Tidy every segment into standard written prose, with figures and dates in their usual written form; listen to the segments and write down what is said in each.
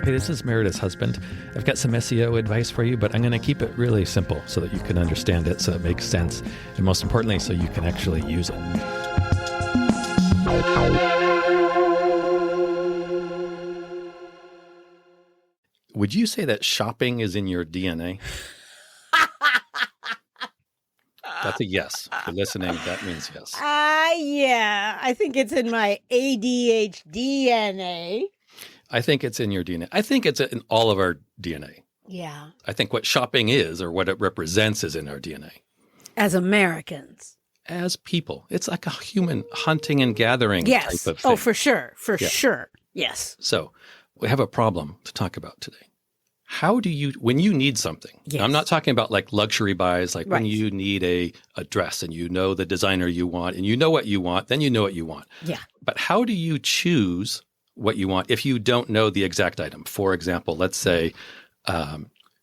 Hey, this is Meredith's husband. I've got some SEO advice for you, but I'm going to keep it really simple so that you can understand it, so it makes sense, and most importantly, so you can actually use it. Would you say that shopping is in your DNA? That's a yes. If you're listening, that means yes. Yeah. I think it's in my ADHD DNA. I think it's in your DNA. I think it's in all of our DNA. Yeah. I think what shopping is, or what it represents, is in our DNA. As Americans. As people. It's like a human hunting and gathering type of thing. Oh, for sure. For sure. Yes. So we have a problem to talk about today. How do you, when you need something, I'm not talking about like luxury buys, like when you need a dress and you know the designer you want and you know what you want, then you know what you want. Yeah. But how do you choose what you want if you don't know the exact item? For example, let's say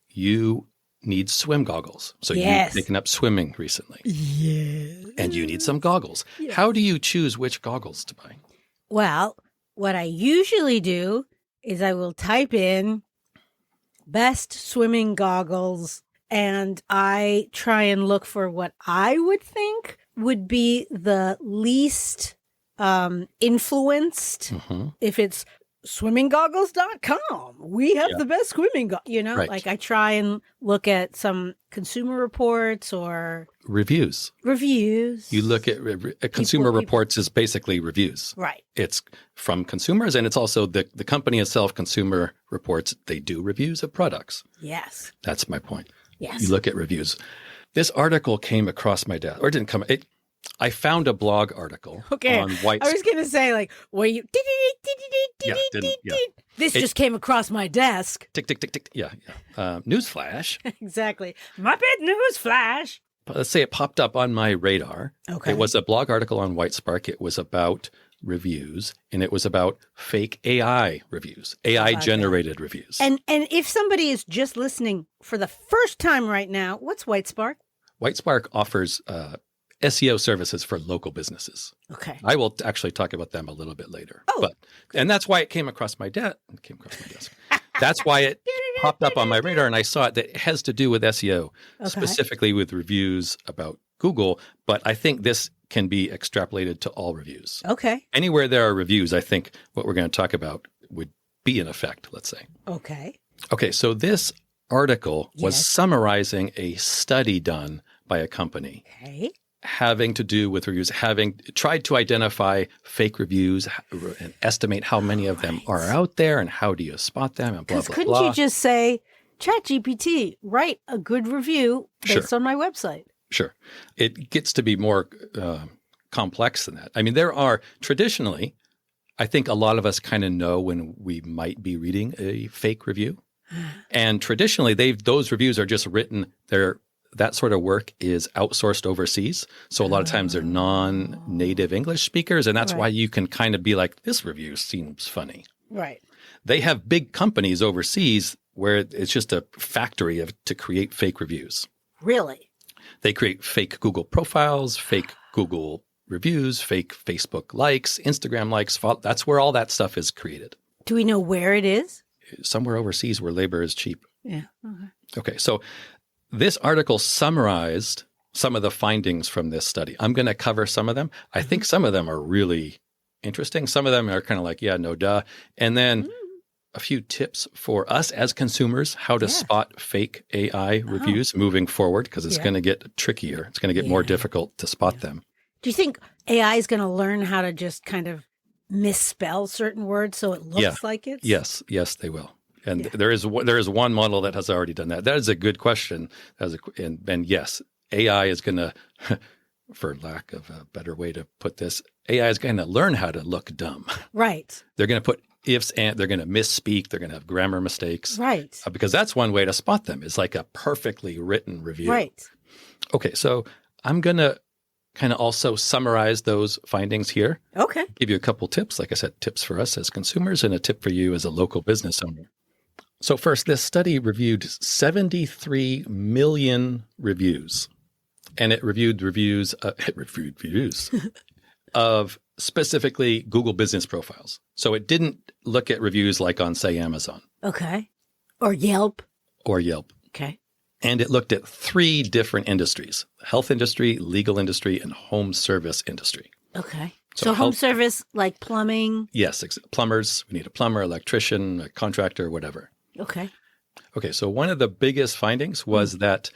you need swim goggles. So you've taken up swimming recently. Yes. And you need some goggles. Yes. How do you choose which goggles to buy? Well, what I usually do is I will type in best swimming goggles, and I try and look for what I would think would be the least influenced. Mm-hmm. If it's swimminggoggles.com, we have the best swimming goggles, like I try and look at some consumer reports or reviews. You look at consumer reports is basically reviews. Right. It's from consumers, and it's also the company itself, Consumer Reports, they do reviews of products. Yes. That's my point. Yes. You look at reviews. This article came across my desk, or it didn't come. I found a blog artitle on white. I was going to say, like, where you this just came across my desk. Tick, tick, tick, tick. Yeah. Newsflash. Exactly. Muppet Newsflash. Let's say it popped up on my radar. Okay. It was a blog article on White Spark. It was about reviews, and it was about fake AI reviews, AI-generated reviews. And if somebody is just listening for the first time right now, what's White Spark? White Spark offers SEO services for local businesses. Okay. I will actually talk about them a little bit later. Oh. And that's why it came across my desk. That's why it popped up on my radar, and I saw it. That it has to do with SEO, specifically with reviews about Google. But I think this can be extrapolated to all reviews. Okay. Anywhere there are reviews, I think what we're going to talk about would be in effect, let's say. Okay. Okay, so this article was summarizing a study done by a company. Okay. Having to do with reviews, having tried to identify fake reviews and estimate how many of them are out there and how do you spot them and blah, blah, blah. Couldn't you just say, ChatGPT, write a good review based on my website? Sure. It gets to be more complex than that. I mean, there are traditionally, I think a lot of us kind of know when we might be reading a fake review. And traditionally, those reviews are just written, that sort of work is outsourced overseas. So a lot of times they're non-native English speakers, and that's why you can kind of be like, this review seems funny. Right. They have big companies overseas where it's just a factory to create fake reviews. Really? They create fake Google profiles, fake Google reviews, fake Facebook likes, Instagram likes. That's where all that stuff is created. Do we know where it is? Somewhere overseas where labor is cheap. Yeah. Okay. So this article summarized some of the findings from this study. I'm going to cover some of them. I think some of them are really interesting. Some of them are kind of like, yeah, no duh. And then a few tips for us as consumers, how to spot fake AI reviews moving forward, because it's going to get trickier. It's going to get more difficult to spot them. Do you think AI is going to learn how to just kind of misspell certain words so it looks like it's? Yes, they will. And there is one model that has already done that. That is a good question. And yes, AI is going to, for lack of a better way to put this, AI is going to learn how to look dumb. Right. They're going to put ifs and they're going to misspeak. They're going to have grammar mistakes. Right. Because that's one way to spot them. Is like a perfectly written review. Right. Okay, so I'm going to kind of also summarize those findings here. Okay. Give you a couple tips. Like I said, tips for us as consumers and a tip for you as a local business owner. So first, this study reviewed 73 million reviews, and it reviewed reviews of specifically Google business profiles. So it didn't look at reviews like on, say, Amazon. Okay. Or Yelp. Okay. And it looked at 3 different industries: health industry, legal industry, and home service industry. Okay. So home service, like plumbing? Yes. Plumbers. We need a plumber, electrician, a contractor, whatever. Okay. Okay. So one of the biggest findings was that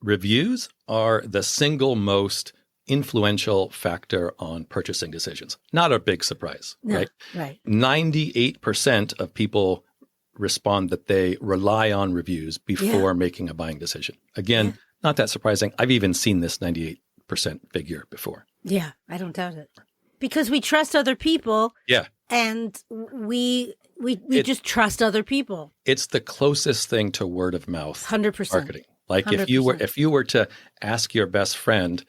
reviews are the single most influential factor on purchasing decisions. Not a big surprise, right? Right. 98% of people respond that they rely on reviews before making a buying decision. Again, not that surprising. I've even seen this 98% figure before. Yeah, I don't doubt it. Because we trust other people. Yeah. And we just trust other people. It's the closest thing to word of mouth 100%. marketing. Like 100%. if you were to ask your best friend,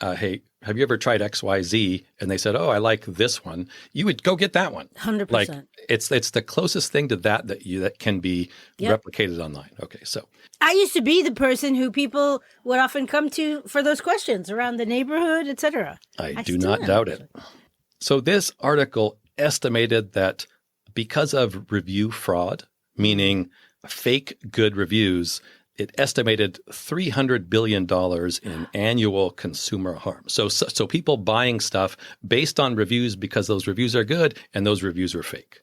hey, have you ever tried XYZ? And they said, oh, I like this one. You would go get that one. 100%. Like it's the closest thing to that can be replicated online. Okay, so I used to be the person who people would often come to for those questions around the neighborhood, etc. I do not doubt it. So this article estimated that because of review fraud, meaning fake good reviews, it estimated $300 billion in annual consumer harm. So people buying stuff based on reviews because those reviews are good and those reviews are fake.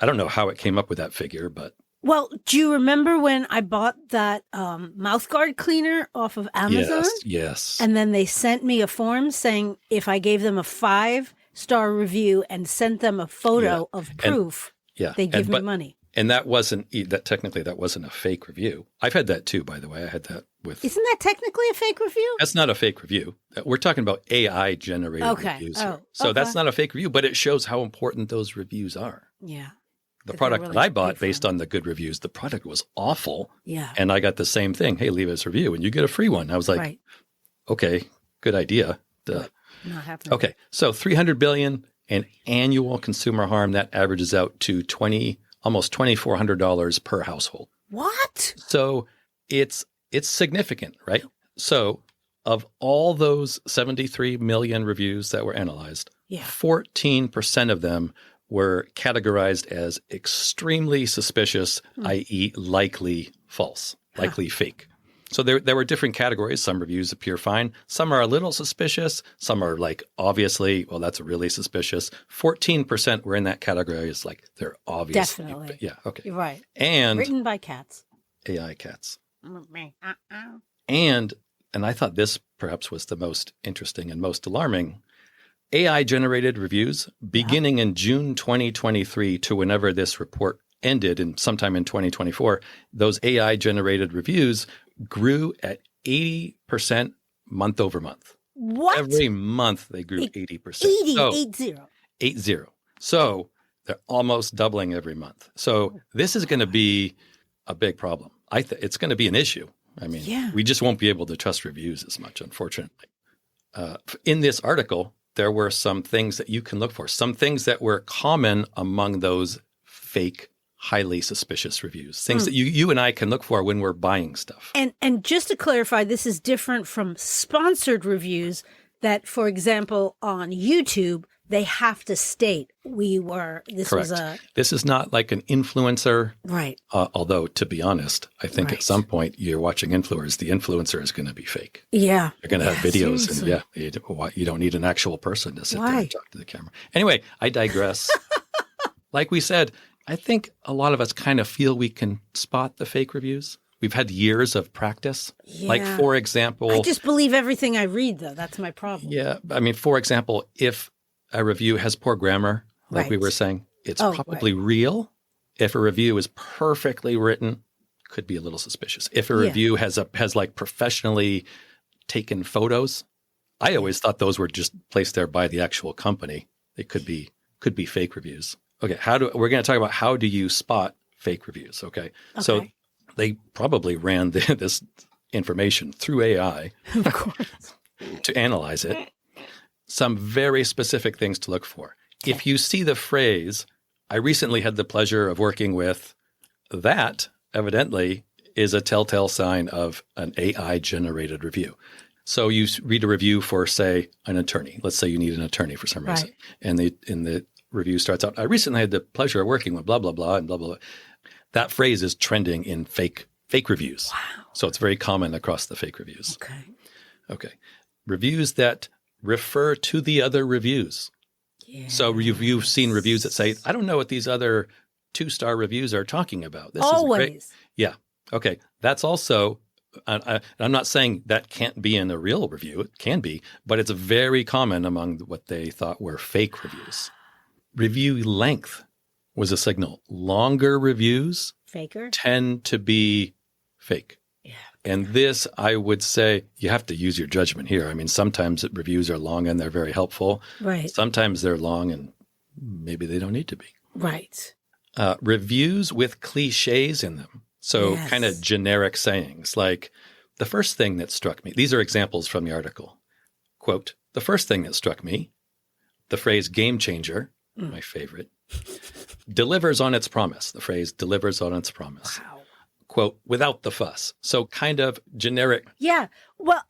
I don't know how it came up with that figure, but... Well, do you remember when I bought that mouthguard cleaner off of Amazon? Yes. And then they sent me a form saying if I gave them a 5-star review and sent them a photo of proof, they'd give me money. And that wasn't a fake review. I've had that too, by the way. I had that with... Isn't that technically a fake review? That's not a fake review. We're talking about AI-generated reviews here. So that's not a fake review, but it shows how important those reviews are. Yeah. The product that I bought based on the good reviews, the product was awful. Yeah. And I got the same thing. Hey, leave us a review and you get a free one. I was like, okay, good idea. Not happening. Okay. So $300 billion in annual consumer harm, that averages out to almost $2,400 per household. What? So it's significant, right? So of all those 73 million reviews that were analyzed, 14% of them were categorized as extremely suspicious, i.e. likely false, likely fake. So there were different categories. Some reviews appear fine. Some are a little suspicious. Some are like, obviously, well, that's really suspicious. 14% were in that category as like, they're obvious. Definitely. Yeah, okay. You're right. And written by cats. AI cats. And I thought this perhaps was the most interesting and most alarming. AI-generated reviews beginning in June 2023 to whenever this report ended and sometime in 2024, those AI-generated reviews grew at 80% month over month. What? Every month they grew 80%. 80. So they're almost doubling every month. So this is going to be a big problem. It's going to be an issue. I mean, we just won't be able to trust reviews as much, unfortunately. In this article, there were some things that you can look for, some things that were common among those fake, highly suspicious reviews, things that you and I can look for when we're buying stuff. And just to clarify, this is different from sponsored reviews that, for example, on YouTube, they have to state this is not like an influencer. Right. Although, to be honest, I think at some point you're watching influencers, the influencer is going to be fake. Yeah. You're going to have videos and you don't need an actual person to sit there and talk to the camera. Anyway, I digress. Like we said, I think a lot of us kind of feel we can spot the fake reviews. We've had years of practice. Yeah. Like, for example... I just believe everything I read, though. That's my problem. Yeah. I mean, for example, if a review has poor grammar, like we were saying, it's probably real. If a review is perfectly written, could be a little suspicious. If a review has like professionally taken photos, I always thought those were just placed there by the actual company. They could be fake reviews. Okay, we're going to talk about how do you spot fake reviews, okay? So they probably ran this information through AI of course, to analyze it. Some very specific things to look for. Okay. If you see the phrase, I recently had the pleasure of working with, that evidently is a telltale sign of an AI-generated review. So you read a review for, say, an attorney. Let's say you need an attorney for some reason. Right. And the review starts out, I recently had the pleasure of working with blah, blah, blah, and blah, blah, blah. That phrase is trending in fake reviews. Wow. So it's very common across the fake reviews. Okay. Reviews that refer to the other reviews. Yes. So you've seen reviews that say, I don't know what these other 2-star reviews are talking about. This is great. Always. Yeah. Okay. That's also, I'm not saying that can't be in a real review. It can be, but it's very common among what they thought were fake reviews. Review length was a signal. Longer reviews Faker. tend to be fake. Yeah. And this, I would say, you have to use your judgment here. I mean, sometimes reviews are long and they're very helpful. Right. Sometimes they're long and maybe they don't need to be. Right. Reviews with cliches in them. So Yes. kind of generic sayings like the first thing that struck me. These are examples from the article. Quote, the first thing that struck me, the phrase game changer, my favorite, delivers on its promise. The phrase delivers on its promise. Wow. Quote, without the fuss. So kind of generic. Yeah. Well,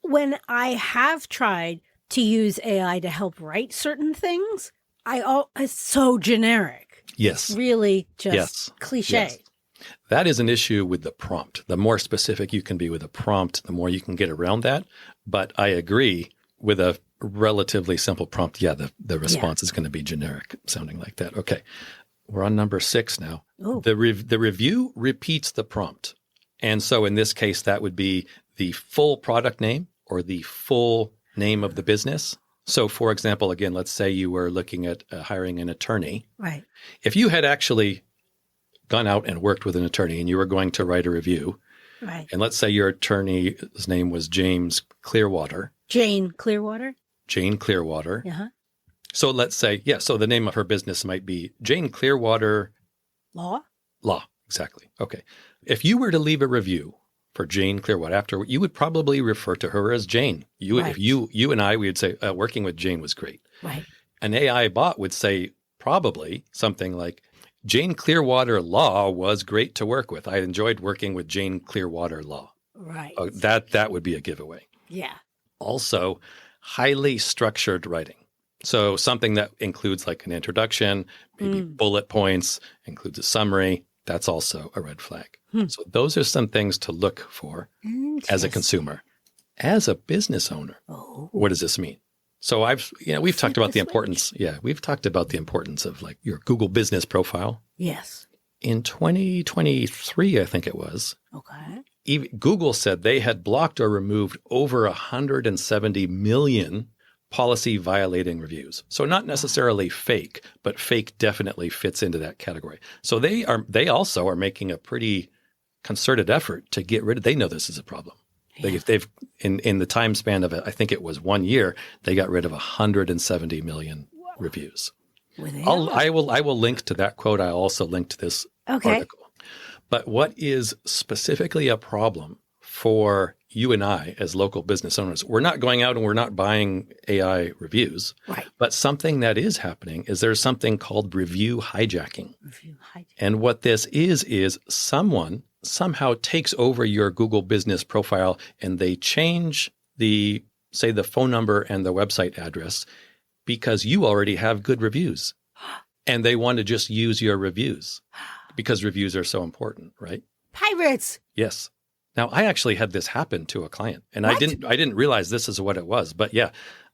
when I have tried to use AI to help write certain things, it's so generic. Yes. Really just Yes. cliche. Yes. That is an issue with the prompt. The more specific you can be with a prompt, the more you can get around that. But I agree with a relatively simple prompt. Yeah, the response is going to be generic, sounding like that. Okay. We're on number 6 now. Ooh. The review repeats the prompt. And so in this case, that would be the full product name or the full name of the business. So for example, again, let's say you were looking at hiring an attorney. Right. If you had actually gone out and worked with an attorney and you were going to write a review, Right. and let's say your attorney's name was James Clearwater. Jane Clearwater. Jane Clearwater. Uh-huh. So let's say, so the name of her business might be Jane Clearwater Law. Exactly. Okay. If you were to leave a review for Jane Clearwater after, you would probably refer to her as Jane. Right. If you and I, we would say working with Jane was great. Right. An AI bot would say probably something like, Jane Clearwater Law was great to work with. I enjoyed working with Jane Clearwater Law. Right. That would be a giveaway. Yeah. Also, highly structured writing. So something that includes like an introduction, maybe bullet points, includes a summary. That's also a red flag. So those are some things to look for as a consumer. As a business owner, what does this mean? So we've talked about the importance. Yeah, we've talked about the importance of like your Google business profile. Yes. In 2023, I think it was, Okay. Google said they had blocked or removed over 170 million policy violating reviews. So not necessarily fake, but fake definitely fits into that category. So they also are making a pretty concerted effort to get rid of. They know this is a problem. They've in the time span of I think it was 1 year, they got rid of 170 million reviews. I will link to that quote. I also linked to this article. But what is specifically a problem for you and I as local business owners? We're not going out and we're not buying AI reviews. Right. But something that is happening is there's something called review hijacking. And what this is someone somehow takes over your Google business profile and they change the phone number and the website address because you already have good reviews. And they want to just use your reviews because reviews are so important, right? Pirates. Yes. Now, I actually had this happen to a client, and What? I didn't realize this is what it was. But yeah,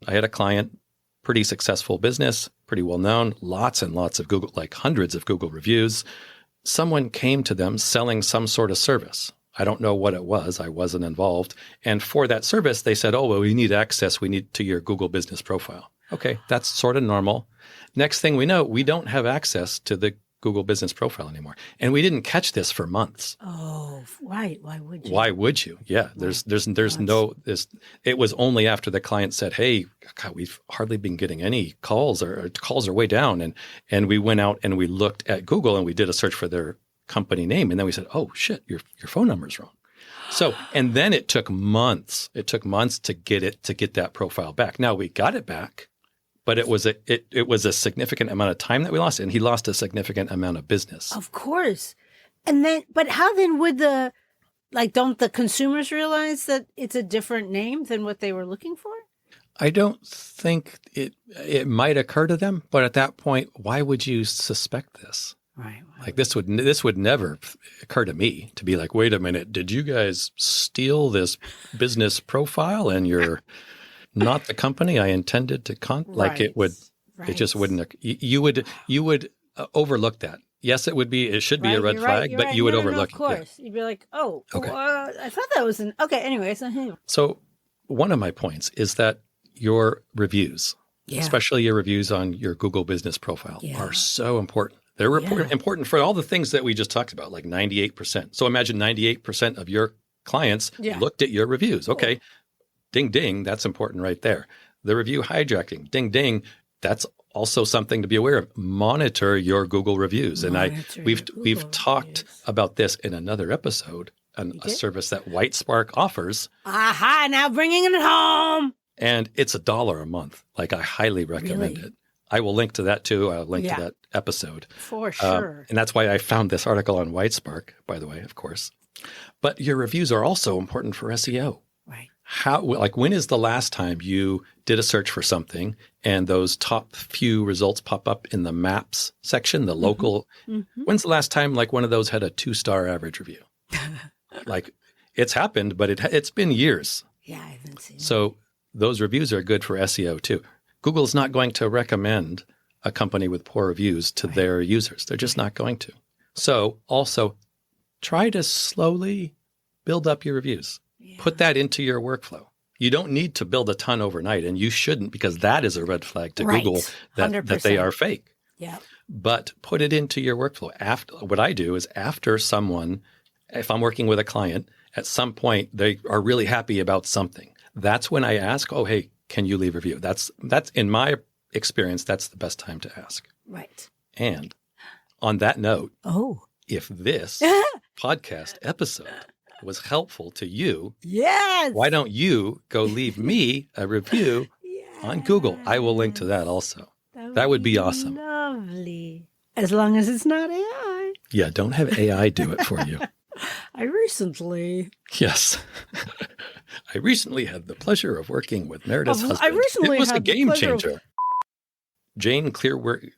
I had a client, pretty successful business, pretty well known, lots and lots of Google, like hundreds of Google reviews. Someone came to them selling some sort of service. I don't know what it was. I wasn't involved. And for that service, they said, oh, well, we need access. We need to your Google business profile. Okay, that's sort of normal. Next thing we know, we don't have access to the Google business profile anymore. And we didn't catch this for months. Oh, right. Why would you? Why would you? Yeah, there's no this. It was only after the client said, "Hey, God, we've hardly been getting any calls, or calls are way down." And we went out and we looked at Google and we did a search for their company name, and then we said, "Oh shit, your phone number's wrong." So, and then it took months. It took months to get that profile back. Now we got it back, but it was a significant amount of time that we lost, and he lost a significant amount of business. Of course. And then, but how then would Like, don't the consumers realize that it's a different name than what they were looking for? I don't think it might occur to them, but at that point, why would you suspect this? Right. Like this would never occur to me to be like, wait a minute, did you guys steal this business profile and you're not the company I intended to like it would, it just wouldn't, you would overlook that. Yes, it should be a red flag, but you would overlook it. Of course. You'd be like, oh, okay. I thought that was okay. Anyway, it's not him. So one of my points is that your reviews, especially your reviews on your Google business profile, are so important. They're important for all the things that we just talked about, like 98%. So imagine 98% of your clients looked at your reviews. Okay, ding, ding, that's important right there. The review hijacking, ding, ding, that's also something to be aware of. Monitor your Google reviews. We've talked about this in another episode, a service that Whitespark offers. Aha, now bringing it home. And it's $1 a month. Like, I highly recommend it. I will link to that too. I'll link to that episode. For sure. And that's why I found this article on Whitespark, by the way, of course. But your reviews are also important for SEO. Right. When is the last time you did a search for something and those top few results pop up in the maps section, the local? When's the last time like one of those had a 2-star average review? Like, it's happened, but it's been years. Yeah, I haven't seen it. So those reviews are good for SEO too. Google's not going to recommend a company with poor reviews to their users. They're just not going to. So also try to slowly build up your reviews. Yeah. Put that into your workflow. You don't need to build a ton overnight, and you shouldn't, because that is a red flag to Google that they are fake. Yeah. But put it into your workflow. What I do is after someone, if I'm working with a client, at some point they are really happy about something. That's when I ask, oh, hey, can you leave a review? That's in my experience, that's the best time to ask. Right. And on that note, if this podcast episode was helpful to you, why don't you go leave me a review on Google? I will link to that also. That would be awesome. Lovely. As long as it's not AI. Yeah, don't have AI do it for you. I recently had the pleasure of working with Meredith's husband. It was a game changer. Jane Clearwork.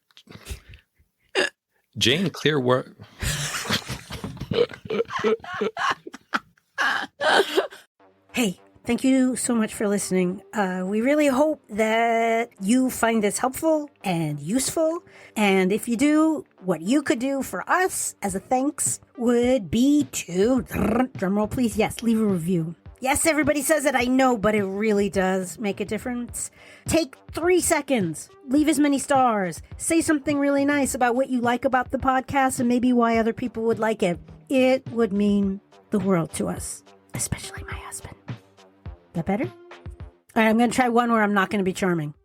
Hey, thank you so much for listening. We really hope that you find this helpful and useful. And if you do, what you could do for us as a thanks would be to, drumroll please, leave a review. Yes, everybody says it, I know, but it really does make a difference. Take 3 seconds, leave as many stars, say something really nice about what you like about the podcast and maybe why other people would like it. It would mean the world to us, especially my husband. That better? All right, I'm going to try one where I'm not going to be charming.